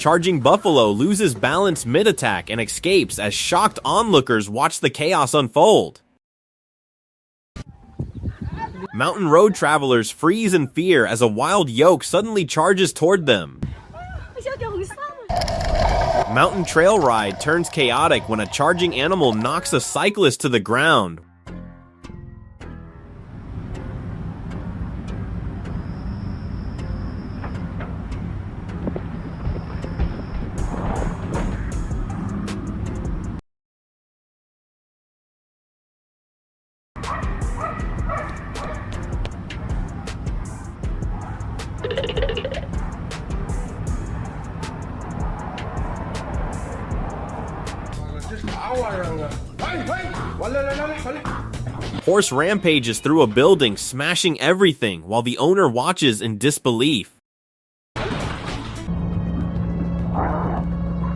charging buffalo loses balance mid-attack and escapes as shocked onlookers watch the chaos unfold. Mountain road travelers freeze in fear as a wild yoke suddenly charges toward them. Mountain trail ride turns chaotic when a charging animal knocks a cyclist to the ground. Horse rampages through a building, smashing everything, while the owner watches in disbelief.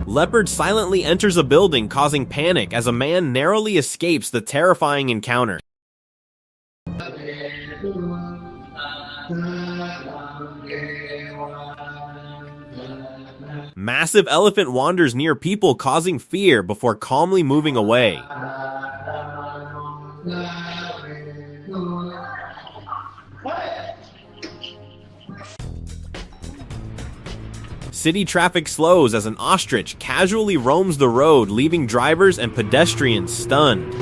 Leopard silently enters a building, causing panic as a man narrowly escapes the terrifying encounter. Massive elephant wanders near people, causing fear before calmly moving away. City traffic slows as an ostrich casually roams the road, leaving drivers and pedestrians stunned.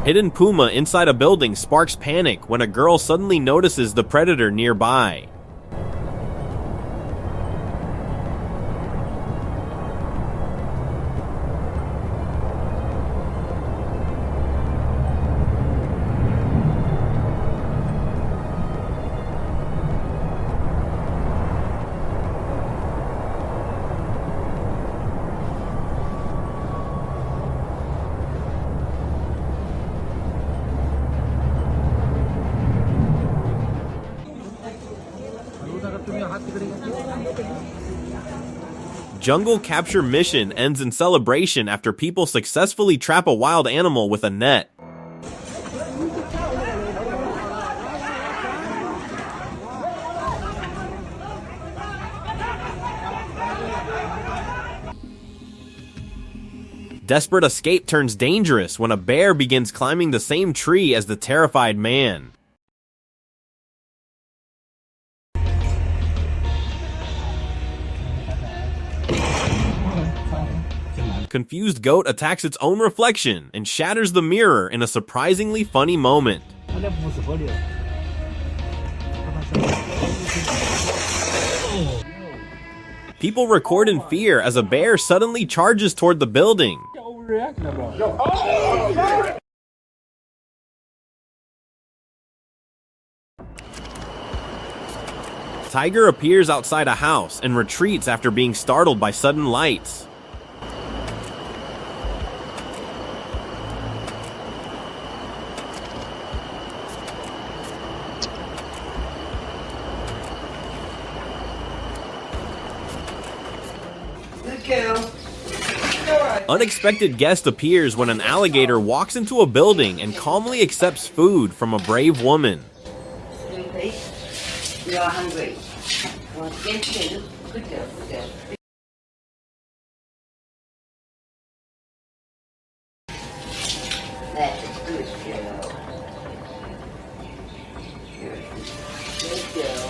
Hidden puma inside a building sparks panic when a girl suddenly notices the predator nearby. Jungle capture mission ends in celebration after people successfully trap a wild animal with a net. Desperate escape turns dangerous when a bear begins climbing the same tree as the terrified man. Confused goat attacks its own reflection and shatters the mirror in a surprisingly funny moment. People record in fear as a bear suddenly charges toward the building. Tiger appears outside a house and retreats after being startled by sudden lights. Unexpected guest appears when an alligator walks into a building and calmly accepts food from a brave woman. You are hungry. Good girl. That is good girl. Good girl.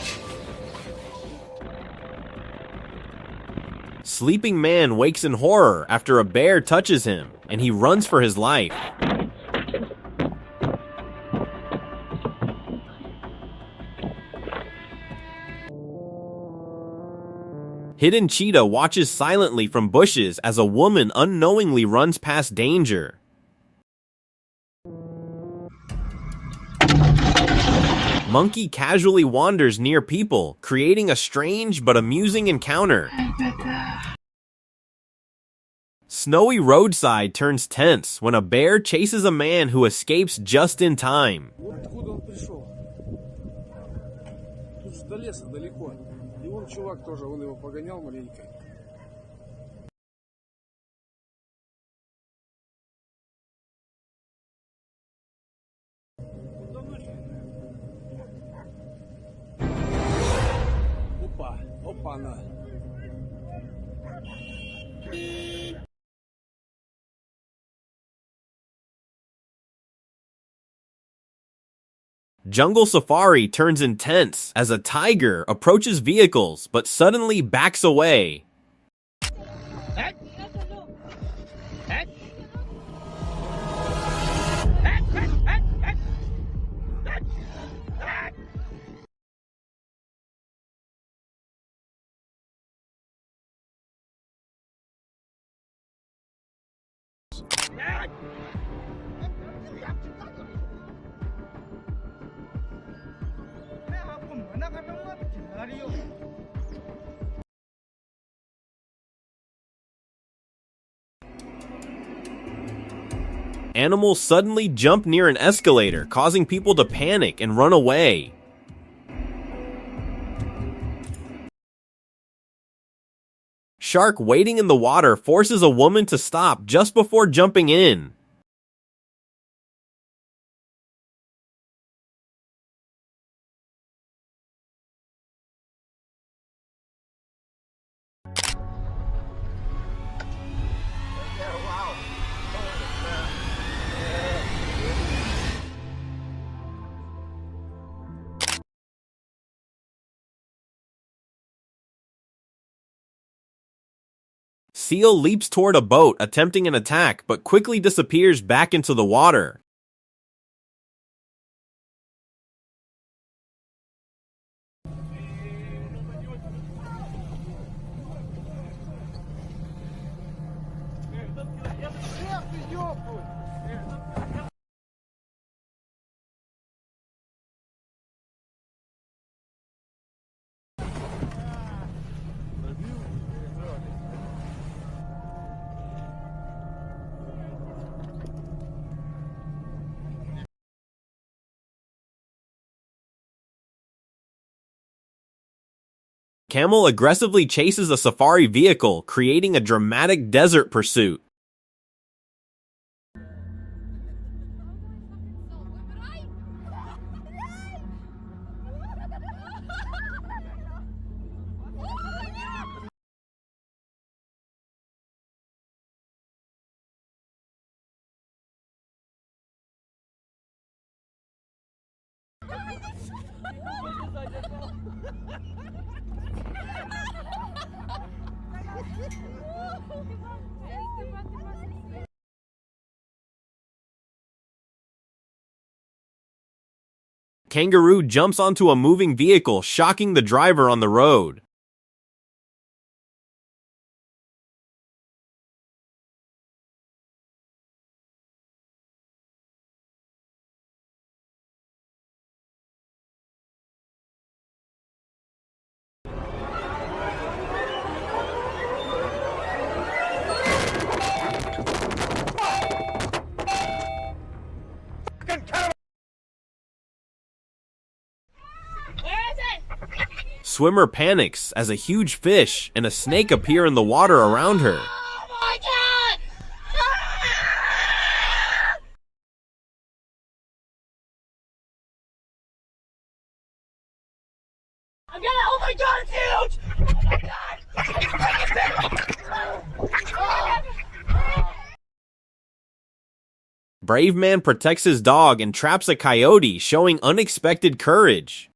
Sleeping man wakes in horror after a bear touches him, and he runs for his life. Hidden cheetah watches silently from bushes as a woman unknowingly runs past danger. Monkey casually wanders near people, creating a strange but amusing encounter. Snowy roadside turns tense when a bear chases a man who escapes just in time. Opa, opa, no. Jungle safari turns intense as a tiger approaches vehicles but suddenly backs away. Animals suddenly jump near an escalator, causing people to panic and run away. Shark waiting in the water forces a woman to stop just before jumping in. Seal leaps toward a boat attempting an attack but quickly disappears back into the water. Camel aggressively chases a safari vehicle, creating a dramatic desert pursuit. Kangaroo jumps onto a moving vehicle, shocking the driver on the road. Swimmer panics as a huge fish and a snake appear in the water around her. Oh my god! I'm gonna, oh my god, it's huge! Oh my god! Brave man protects his dog and traps a coyote, showing unexpected courage.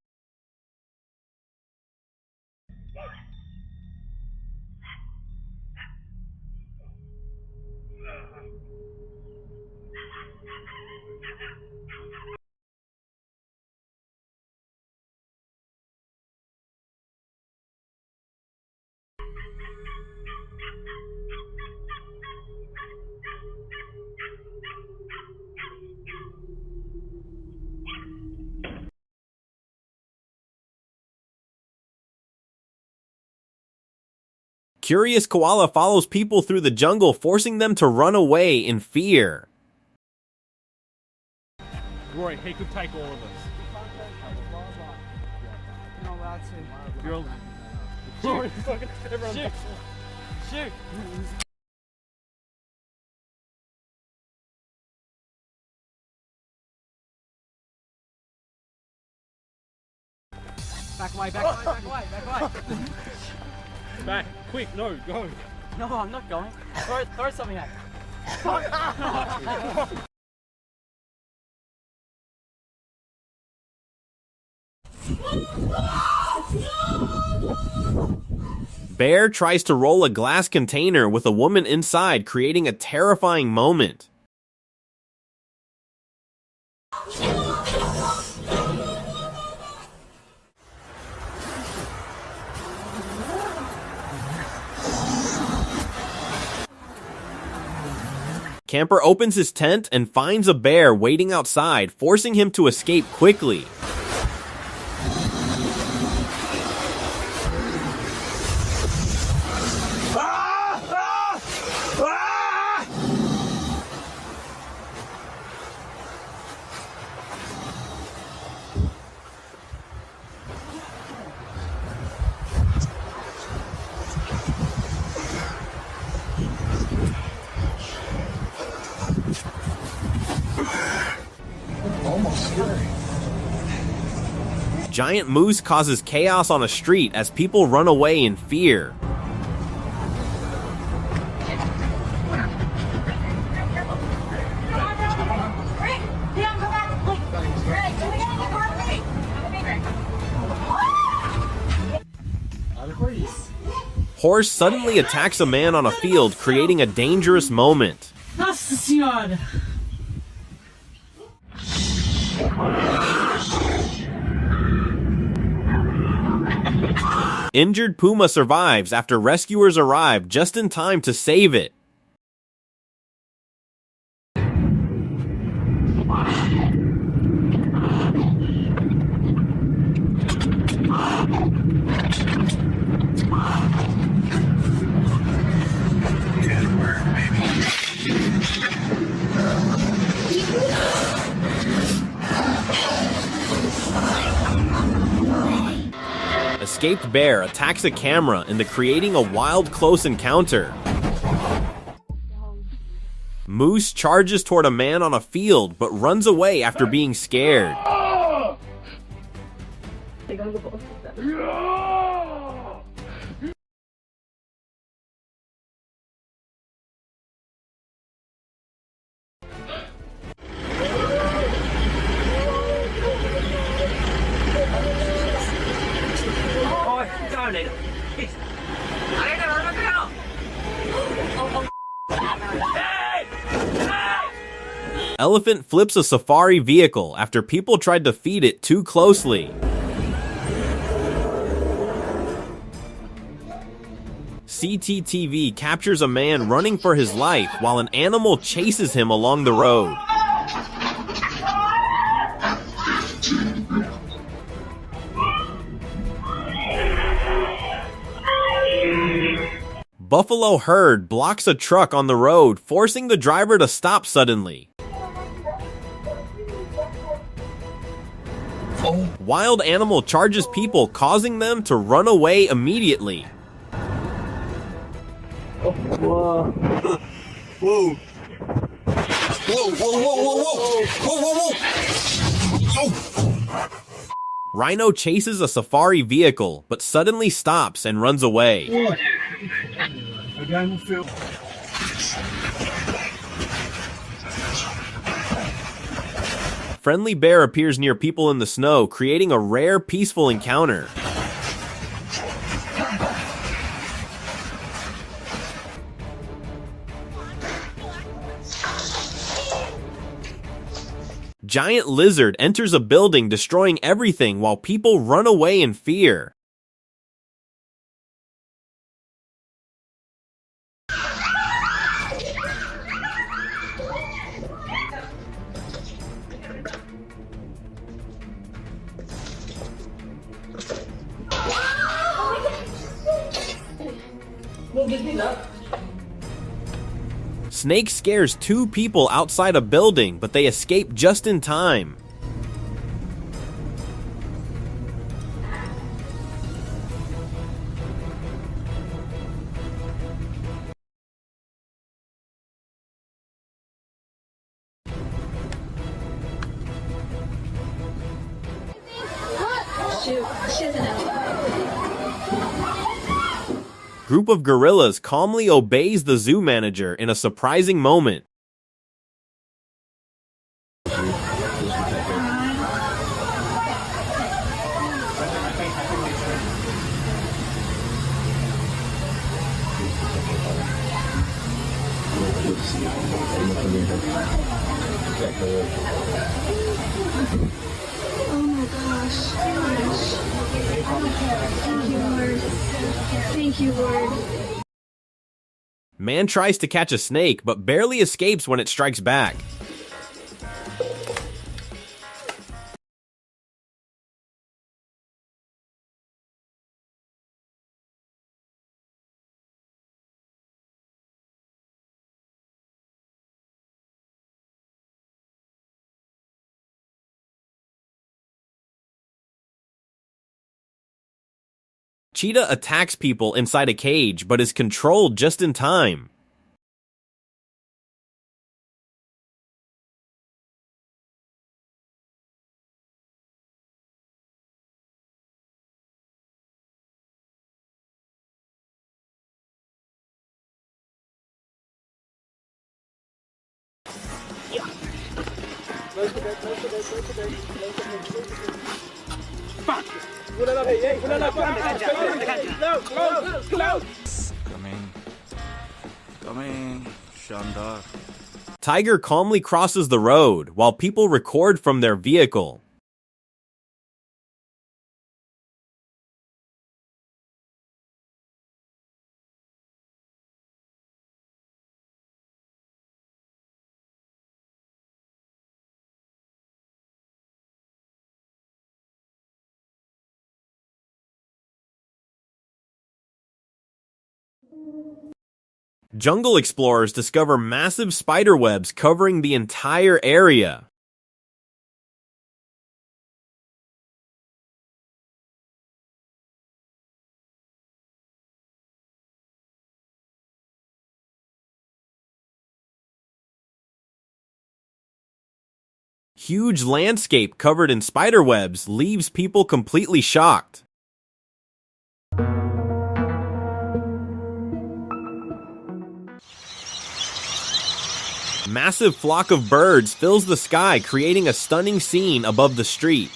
Curious koala follows people through the jungle, forcing them to run away in fear. Roy, he could take all of us. Not allowed to. You're Roy, fucking everyone. Shoot! Shoot! Back away, back away, back away, back away. Back, quick, no, go. No, I'm not going. Throw something at me. Bear tries to roll a glass container with a woman inside, creating a terrifying moment. Camper opens his tent and finds a bear waiting outside, forcing him to escape quickly. Giant moose causes chaos on a street as people run away in fear. Horse suddenly attacks a man on a field, creating a dangerous moment. Nossa senhora! Injured puma survives after rescuers arrive just in time to save it. Escaped bear attacks a camera into creating a wild close encounter. Moose charges toward a man on a field but runs away after being scared. Elephant flips a safari vehicle after people tried to feed it too closely. CCTV captures a man running for his life while an animal chases him along the road. Buffalo herd blocks a truck on the road, forcing the driver to stop suddenly. Wild animal charges people, causing them to run away immediately. Whoa. Whoa. Whoa, whoa, whoa, whoa, whoa. Whoa, whoa, whoa. Rhino chases a safari vehicle, but suddenly stops and runs away. Friendly bear appears near people in the snow, creating a rare, peaceful encounter. Giant lizard enters a building, destroying everything while people run away in fear. Snake scares two people outside a building, but they escape just in time. Group of gorillas calmly obeys the zoo manager in a surprising moment. Oh my gosh. Thank you, Lord. Thank you, Lord. Man tries to catch a snake, but barely escapes when it strikes back. Cheetah attacks people inside a cage, but is controlled just in time. Coming. Shandar. Tiger calmly crosses the road while people record from their vehicle. Jungle explorers discover massive spider webs covering the entire area. Huge landscape covered in spider webs leaves people completely shocked. Massive flock of birds fills the sky, creating a stunning scene above the street.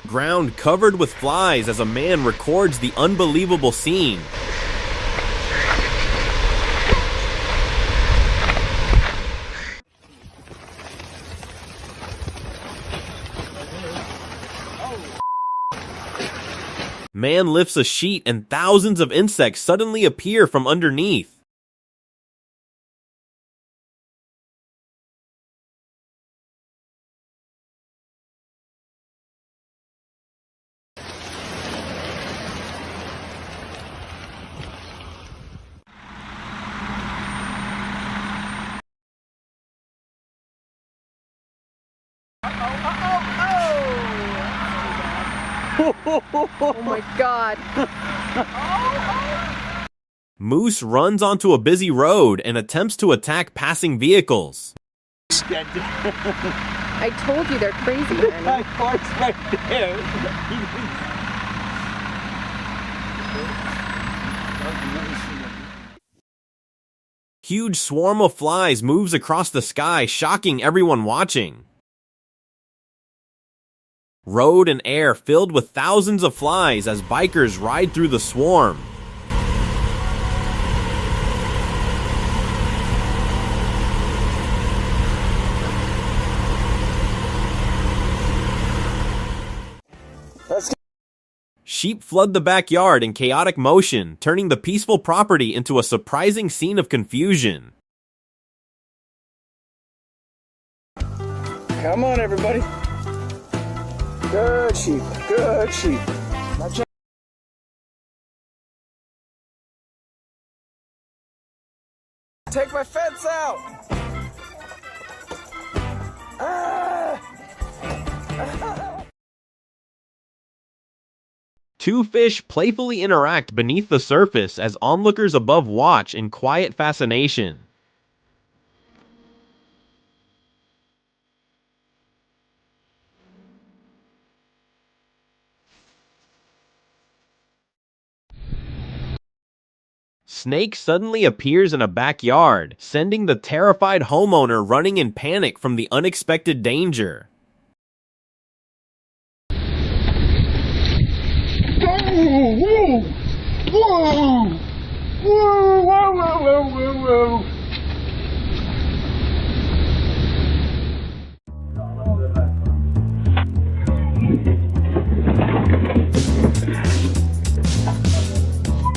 Ground covered with flies as a man records the unbelievable scene. Man lifts a sheet and thousands of insects suddenly appear from underneath. Oh my god. Moose runs onto a busy road and attempts to attack passing vehicles. I told you they're crazy, man. My car's right there. Huge swarm of flies moves across the sky, shocking everyone watching. Road and air filled with thousands of flies as bikers ride through the swarm. Sheep flood the backyard in chaotic motion, turning the peaceful property into a surprising scene of confusion. Come on, everybody. Good sheep. Good sheep. Take my fence out! Two fish playfully interact beneath the surface as onlookers above watch in quiet fascination. Snake suddenly appears in a backyard, sending the terrified homeowner running in panic from the unexpected danger.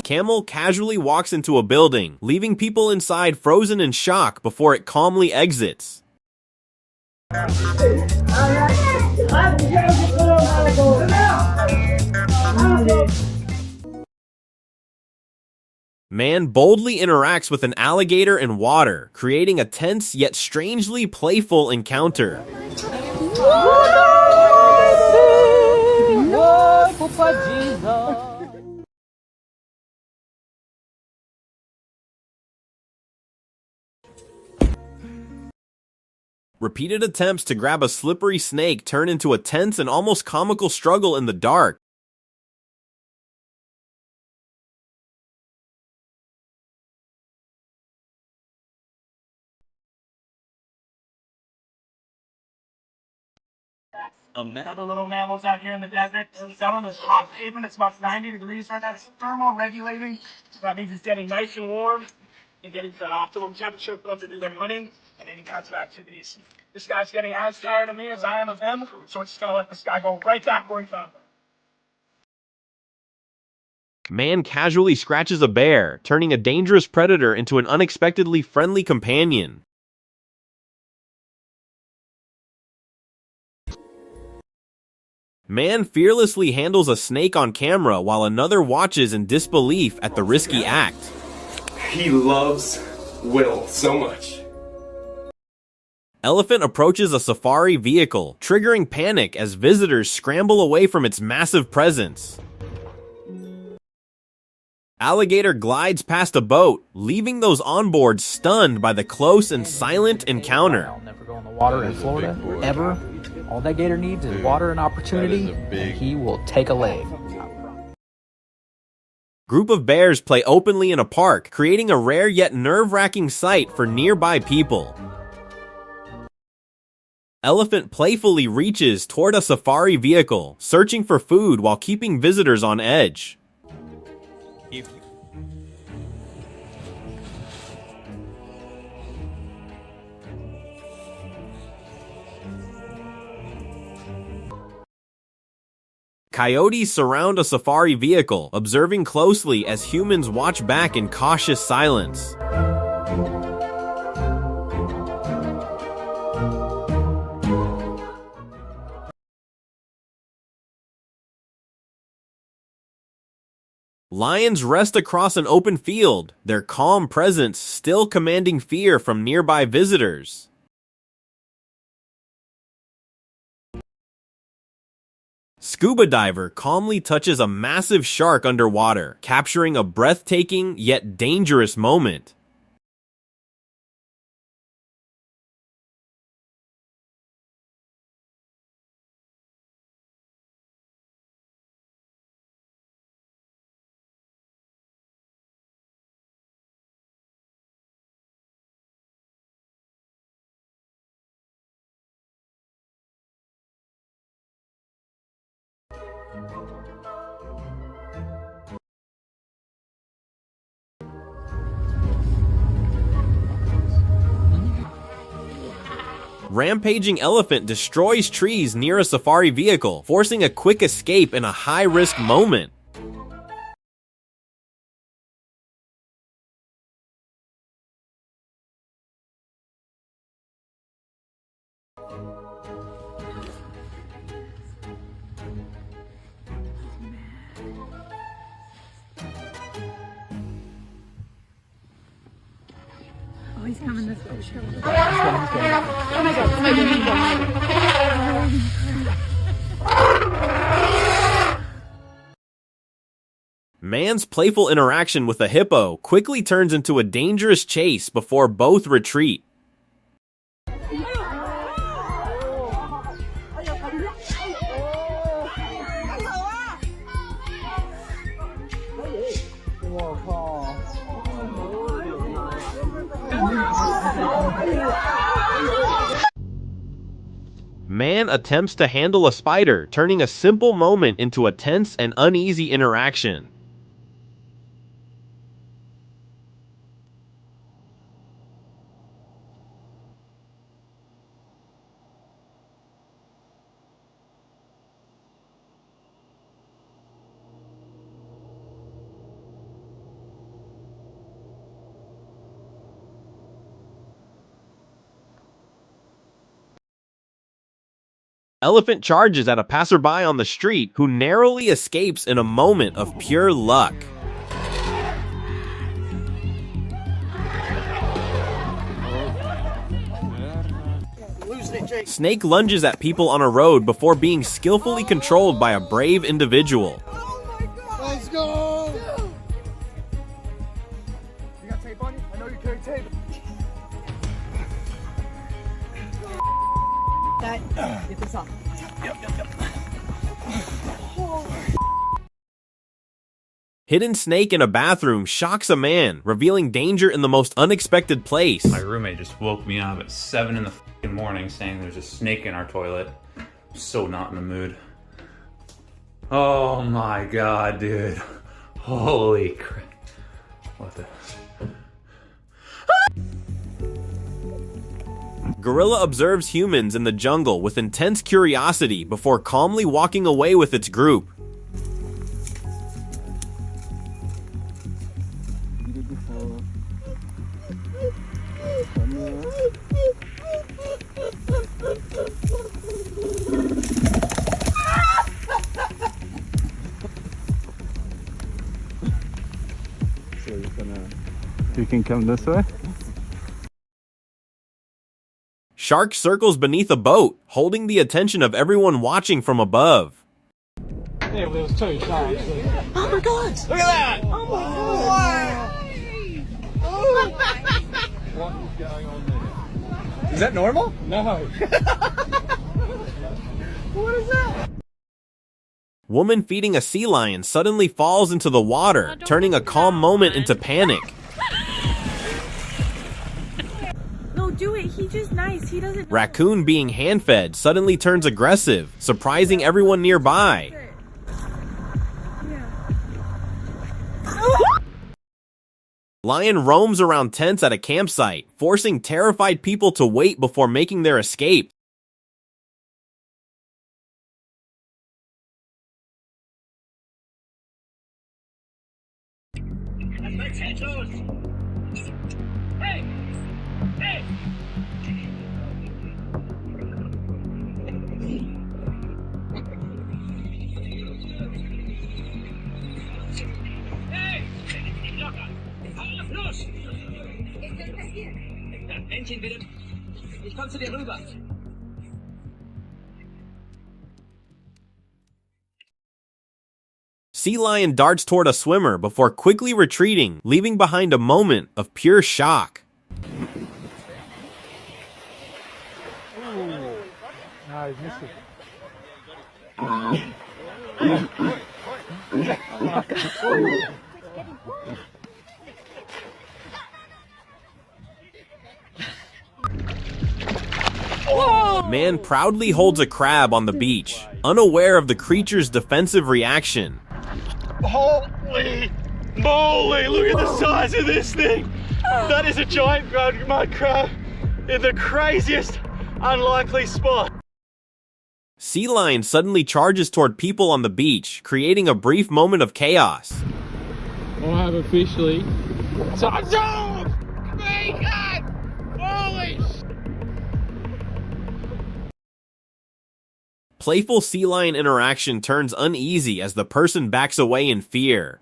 Camel casually walks into a building, leaving people inside frozen in shock before it calmly exits. Man boldly interacts with an alligator in water, creating a tense yet strangely playful encounter. Repeated attempts to grab a slippery snake turn into a tense and almost comical struggle in the dark. Other little mammals out here in the desert. Some of this hot pavement, it's about 90 degrees right now. It's thermoregulating. So that means it's getting nice and warm and getting to the optimum temperature for them to do their hunting and any kinds of activities. This guy's getting as tired of me as I am of him, so we're just going to let this guy go right back where he found him. Man casually scratches a bear, turning a dangerous predator into an unexpectedly friendly companion. Man fearlessly handles a snake on camera while another watches in disbelief at the risky act. He loves Will so much. Elephant approaches a safari vehicle, triggering panic as visitors scramble away from its massive presence. Alligator glides past a boat, leaving those on board stunned by the close and silent encounter. I'll never go in the water in Florida, ever. All that gator needs is water and opportunity, and he will take a leg. Group of bears play openly in a park, creating a rare yet nerve-wracking sight for nearby people. Elephant playfully reaches toward a safari vehicle, searching for food while keeping visitors on edge. Coyotes surround a safari vehicle, observing closely as humans watch back in cautious silence. Lions rest across an open field, their calm presence still commanding fear from nearby visitors. Scuba diver calmly touches a massive shark underwater, capturing a breathtaking yet dangerous moment. Rampaging elephant destroys trees near a safari vehicle, forcing a quick escape in a high-risk moment. he's coming this way. Man's playful interaction with a hippo quickly turns into a dangerous chase before both retreat. Man attempts to handle a spider, turning a simple moment into a tense and uneasy interaction. Elephant charges at a passerby on the street who narrowly escapes in a moment of pure luck. Snake lunges at people on a road before being skillfully controlled by a brave individual. Let's go! You got tape on you? I know you carry tape. Get this off. Yep. Hidden snake in a bathroom shocks a man, revealing danger in the most unexpected place. My roommate just woke me up at 7 in the morning saying there's a snake in our toilet. I'm so not in the mood. Oh my god, dude. Holy crap. What the... Gorilla observes humans in the jungle with intense curiosity before calmly walking away with its group. You can come this way. Shark circles beneath a boat, holding the attention of everyone watching from above. Yeah, well, there was two sharks. Oh my god! Look at that! Oh my god! What is going on there? Is that normal? No. What is that? Woman feeding a sea lion suddenly falls into the water, turning a calm moment into panic. No, do it. He's just nice. He doesn't. Raccoon being hand-fed suddenly turns aggressive, surprising everyone nearby. Lion roams around tents at a campsite, forcing terrified people to wait before making their escape. Hey! Hey! Hey! Locker! Auf, los! Was soll passieren? Männchen, bitte. Ich komm zu dir rüber. Sea lion darts toward a swimmer before quickly retreating, leaving behind a moment of pure shock. No, he's missed Man proudly holds a crab on the beach, unaware of the creature's defensive reaction. Holy moly, look at the size of this thing! That is a giant mud crab in the craziest, unlikely spot. Sea lion suddenly charges toward people on the beach, creating a brief moment of chaos. I have officially... Holy Playful sea lion interaction turns uneasy as the person backs away in fear.